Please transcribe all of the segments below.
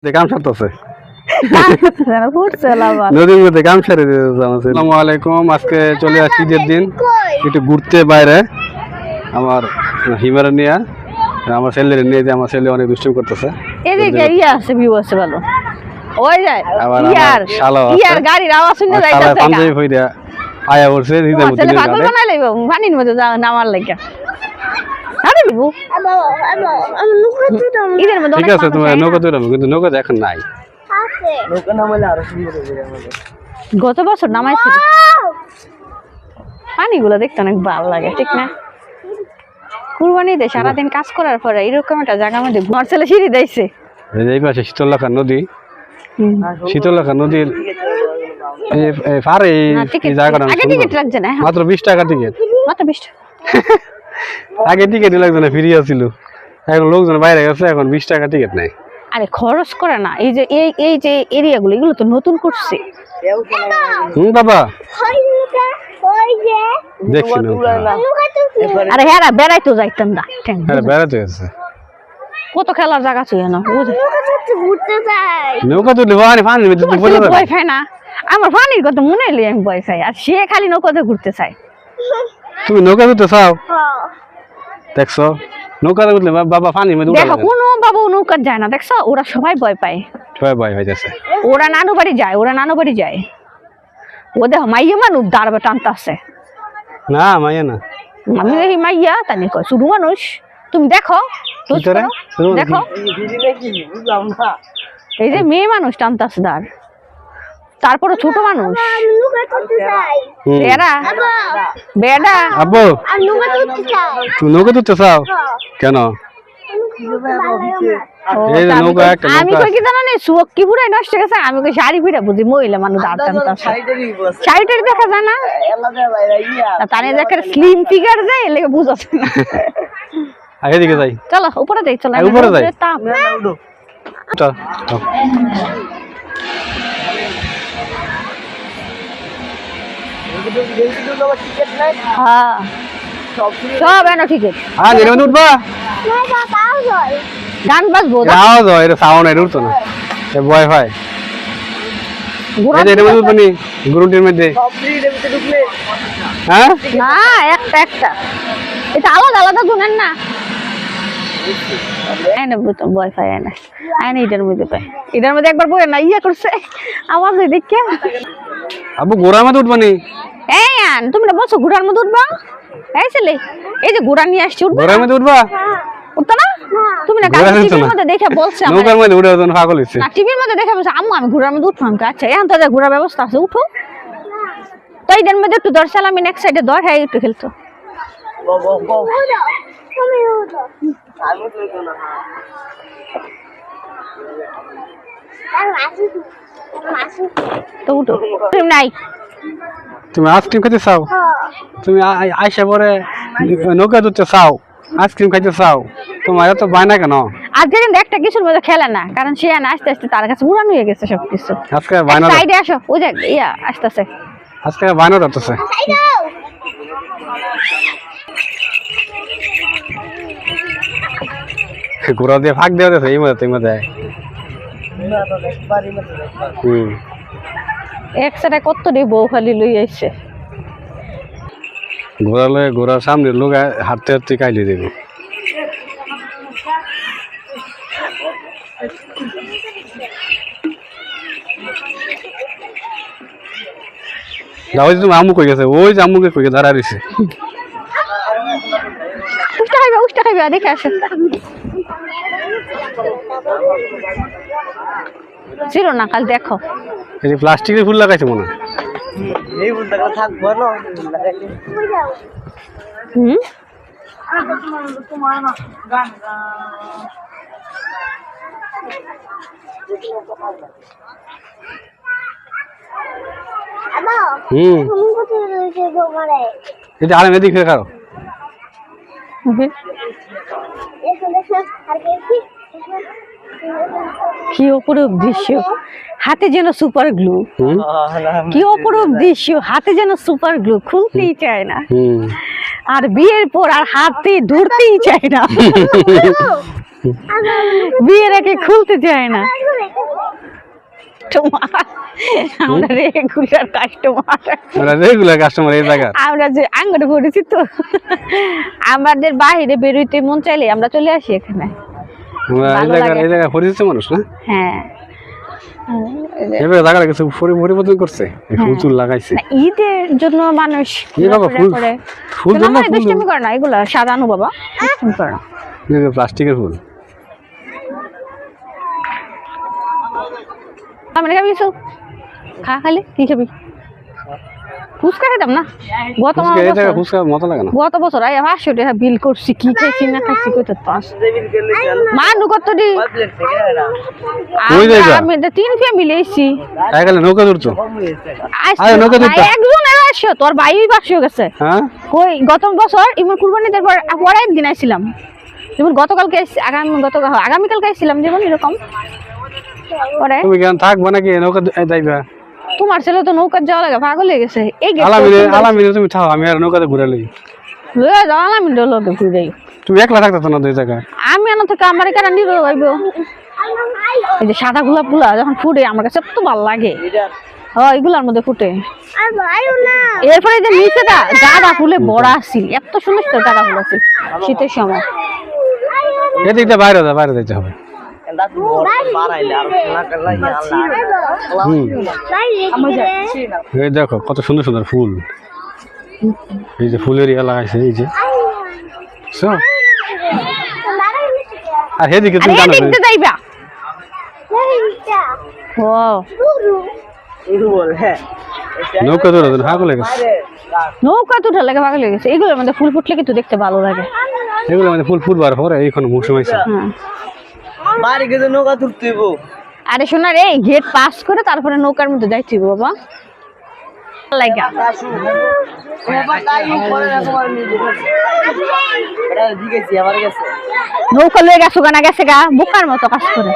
কাম সারতেছে নদীর মধ্যে কাম সারে আসসালামু আলাইকুম। আজকে চলে আসছি ঈদের দিন একটু ঘুরতে বাইরে আমার হিমারে নিয়ে আমার ছেলের নিয়ে যে আমার ছেলে অনেক দুষ্টুমি করতেছে। এদিকে ইয়া আছে ভিউ আছে ভালো ওই যায় আবার ইয়ার শালা ইয়ার গাড়ির আওয়াজ শুনে যাইতাছে পাঞ্জাবি ফইরা আয়া বলছে ঈদের মধ্যে ছেলে পাগল বানাই লইব পানির মধ্যে নামার লাগা আরে বিবু ঈদের মধ্যে ঠিক আছে তোমার নৌকা তুললাম কিন্তু নৌকা এখন নাই। নৌকা নামাইলে আরো সুন্দর হবে আমাদের। গত বছর নামাইছিল পানিগুলো দেখতে অনেক ভালো লাগে ঠিক না? কুরবানিতে সারাদিন কাজ করার পরে এরকম একটা জায়গার মধ্যে মার্সেলে সিঁড়ি দিয়েছে এই পাশে শীতলক্ষা নদী, শীতলক্ষা নদীর পারে এই জায়গাটা আগে টিকিট লাগছে না মাত্র 20 টাকা টিকিট, মাত্র 20 টাকা আগে টিকিট লাগছে না ফ্রি ছিল, এখন লোকজন বাইরে গেছে এখন 20 টাকা টিকিট নাই। আরে খরচ করে না এই যে এই যে এরিয়াগুলো এগুলো তো নতুন করছে। বাবা দেখছি আরে হ্যাঁ বেড়াইতো যাইতাম না বেড়াতে গেছে কত খেলার জায়গা ছিল না নৌকা তুললে পানির মধ্যে ভয় খাই না আমার পানির কথা মনে হইলে আমি ভয় খাই আর সে খালি নৌকাতে ঘুরতে চাই। তুমি নৌকা তুলতে চাও দেখছো নৌকাতে উঠলে বাবা পানির মধ্যে দেখো কোনো বাবু নৌকা যায় না দেখছো ওরা সবাই ভয় পায় সবাই ভয় হইতেছে। ওরা নানু বাড়ি যায় ও দেখো মাইয়া মানুষ দাঁড়াবে টানতে আছে না মাইয়া না আমি দেখি মাইয়া তাই কয় শুধু মানুষ তুমি দেখো দেখো এই যে মেয়ে মানুষ টানতে আছে দাঁড় তারপরে ছোট মানুষ এরা বেডা আব্বু তুমি নৌকা তুলতে চাও কেন? আমি কই কি জানো না সুক কি পুরাই নষ্ট হয়ে গেছে আমি কই শাড়ি ফিরা বুঝি মহিলা মানুষ দাঁড় টানতে আছে শাড়িটারি দেখা যায় না তারে দেখে স্লিম ফিগার যায় এলাকা বুঝাচ্ছে না। আগে দিকে যাই চলো উপরে যাই চলো উপরে যাই চল হ্যাঁ সব এনো টিকিট এর মধ্যে উঠবা গান বাজবো আওয়াজ হয় এটা সাউন্ড এটা উঠতো না ওয়াইফাই এর মধ্যে উঠবনি গ্রুপের মধ্যে হ্যাঁ না একটা এটা আলাদা আলাদা শুনেন না ওয়াইফাই এনে আইনে এটার মধ্যে একবার বই না ইয়ে করছে আওয়াজ দেখে আবু ঘোড়ার মধ্যে উঠবনি এই আন তুমি না বলছো ঘোড়ার মধ্যে উঠবা এই ছেলে এই যে ঘোড়া নিয়ে আসছি উঠবা ঘোড়ার মধ্যে উঠবা উঠতা না তুমি না কালকে টিভির মধ্যে দেখে বলছে নৌকার মধ্যে উঠে যখন পাগল হইছে না টিভির মধ্যে দেখে বলছে আম্মু আমি ঘোড়ার মধ্যে উঠলাম আচ্ছা এখন তো ঘোড়ার ব্যবস্থা আছে উঠো তো এটার মধ্যে একটু দর সালামি নেক্সট সাইডে দর হ্যাঁ একটু খেলতো তো উঠো তুমি নাই তুমি আইসক্রিম খেতে চাও তুমি আইসা পরে নৌকা তুলতে চাও আইসক্রিম খাইতে চাও তোমার এত বায়না কেন? আজকে কিন্তু একটা কিছুর মধ্যে খেলে না কারণ সে আস্তে আস্তে তার কাছে পুরানো হয়ে গেছে সবকিছু। আজকে বায়না সাইডে আসো ওই যে ইয়া আসতেছে আজকে বায়না ধরতেছে ঘোরা দিয়ে ফাঁক দেওয়া দিয়েছে এই মধ্যে একসাথে কত দিয়ে বউ খালি লই আইছে ঘোড়ার সামনে লোক হাঁটতে হাঁটতে কাইলে দেবে তুমি আমু কই গেছে ওই যে আমুকে কই দাঁড়া রয়েছে উষ্টা খাইবে দেখে আসে ছিল না কাল দেখো এই যে প্লাস্টিকের ফুল লাগাইছে মনে হয় এই ফুলটা থাকবো না এটা আরে এদিকে খাও কি অপরূপ দৃশ্য হাতে যেন সুপার গ্লু কি অপরূপ দৃশ্য হাতে যেন সুপার গ্লু খুলতেই চায় না আর বিয়ের পর আর হাতে ধরতেই চায় না বিয়ের আগে খুলতে চায় না আমরা রেগুলার কাস্টমার এই জায়গা আমরা যে আঙ্গটা করেছি তো আমাদের বাইরে বেরোইতে মন চাইলে আমরা চলে আসি এখানে এই জায়গা পরিচিত মানুষ না হ্যাঁ এবারে জায়গাটা কিছু পরিবর্তন করছে ফুল চুল লাগাইছে ঈদের জন্য মানুষ ফুল দুষ্টুমি করে না এগুলা সাজানো বাবা দুষ্টুমি করে না প্লাস্টিকের ফুল আমি খাবি খা খালি কি খাবি ফুচকা খেতাম না গত বছর 500 টাকা বিল করছি কি খাইছি না খাইছি কত মানু কত দি আমি 3 ফ্যামিলি এসেছি নৌকা ধরছো একজন 100 তোর ভাই 500 গেছে কই গত বছর ইমন কুরবানি দেওয়ার পরে একদিন আইছিলাম যেমন গতকালকে আগামীকালকে আইছিলাম যেমন এরকম পরে তুমি কেন থাকবা নাকি নৌকা যাইবা তোমার ছেলে তো নৌকা যাওয়া লাগে পাগল হয়ে গেছে এই আলামিনে তুমি থাও আমি আর নৌকাতে ঘুরে লই লয়ে যাও আলামিনে লোকে ঘুরে তুমি একলা থাকতো না দুই জায়গায় আমি আনা থেকে আমার কারণ নিয়ে যাইবো এই যে সাদা গোলাপগুলা যখন ফুটে আমার কাছে তো ভালো লাগে হ্যাঁ এগুলার মধ্যে ফুটে এরপরে যে নিচেটা গাঁদা ফুলে বড়া আছিল এত সুন্দর সুন্দর গাঁদা ফুল আছিল শীতের সময় এদিকটা বাইরে যাইতে হবে এই দেখো কত সুন্দর সুন্দর ফুল এই যে ফুলের ইয়া লাগাইছে এই যে আর এদিকে তুমি জানো যাইবা নৌকা ধরে পাগল হয়ে গেছে নৌকা তো ঢালে পাগল হয়ে গেছে এগুলোর মধ্যে ফুল ফুটলে কিন্তু দেখতে ভালো লাগে এগুলোর মধ্যে ফুল ফুটবার পরে এইখানে মৌসুম হয়েছে বাড়ি গেছে নৌকা তুলতে আরে শোনা রে গেট পাস করে তারপরে নৌকার মধ্যে যাইতে বাবা নৌকা লয়ে গেছো গানা গেছে গা বোকার মতো কাজ করে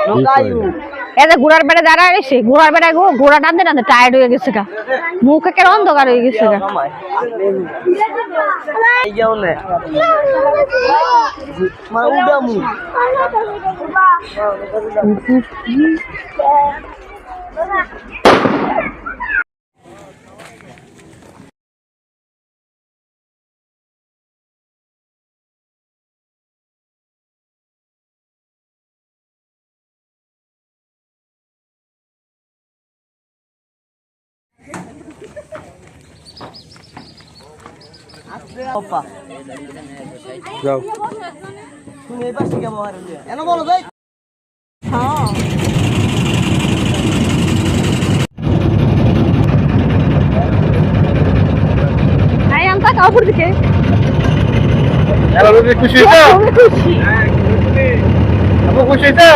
এদের ঘোড়ার বেড়ে দাঁড়ায় রয়েছে ঘোড়ার বেড়ায় ঘোড়া টানতে টানতে টায়ার্ড হয়ে গেছে গা মুখ একের অন্ধকার হয়ে গেছে গা যাও তুমি এই পাশে কেমন এনে বলো ভাই হ্যাঁ আমি তা কাপড় দিকে খুশি হয়েছে খুশি হয়েছে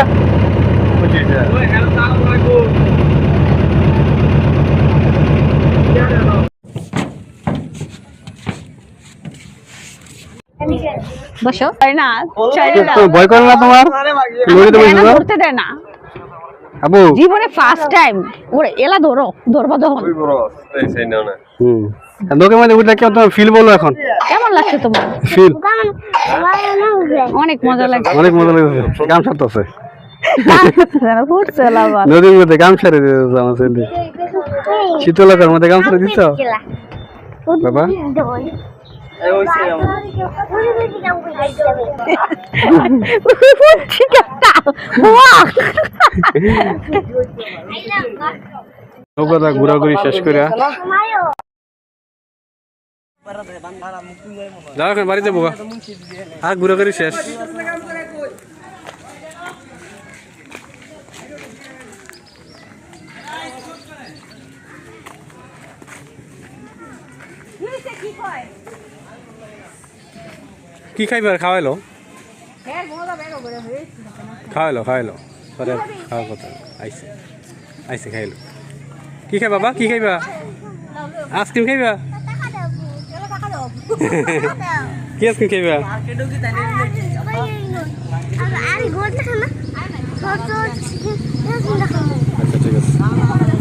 বসো তাই না ভয় করে না তোমার ধরতে দেয় না আবু জীবনে ফার্স্ট টাইম ওরে এলা ধরবা তখন নৌকার মধ্যে উঠলে কেমন তোমার ফিল বলো এখন কেমন লাগছে তোমার ফিল অনেক মজা লাগছে গাম সারতেছে ফুটছে লাভ নদীর মধ্যে গাম সারে দিতেছে আমার ছেলে শীতলকার মধ্যে গাম সারে দিচ্ছ বাবা নৌকাটা ঘোরাঘুরি শেষ করে যাও এখন বাড়িতে বোকা আর ঘোরাঘুরি শেষ কি খাইবার খাওয়াইলো পরে খাওয়ার কথা আইসে খাইলো কি খাই বাবা কি খাইবা আইসক্রিম খাইবা কি আইসক্রিম খাইবা আচ্ছা ঠিক আছে